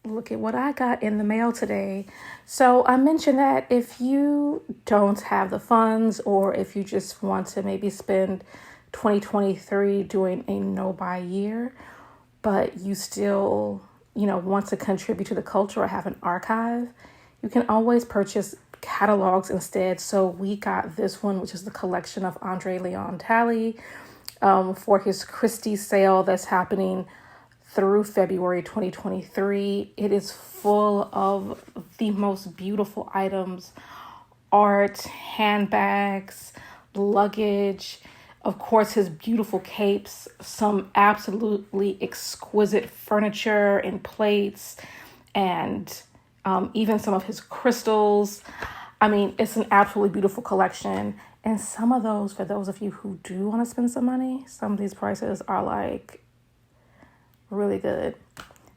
Look at what I got in the mail today. So I mentioned that if you don't have the funds, or if you just want to maybe spend 2023 doing a no buy year, but you still, want to contribute to the culture or have an archive, you can always purchase catalogs instead. So we got this one, which is the collection of Andre Leon Talley, for his Christie's sale that's happening through February 2023. It is full of the most beautiful items, art, handbags, luggage, of course, his beautiful capes, some absolutely exquisite furniture and plates, and even some of his crystals. I mean, it's an absolutely beautiful collection. And some of those, for those of you who do want to spend some money, some of these prices are like really good.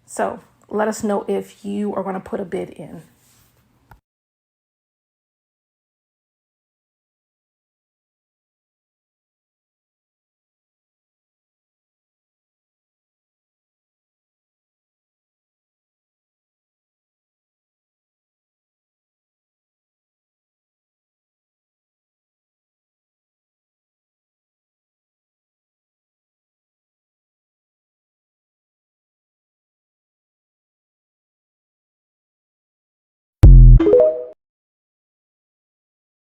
So let us know if you are going to put a bid in.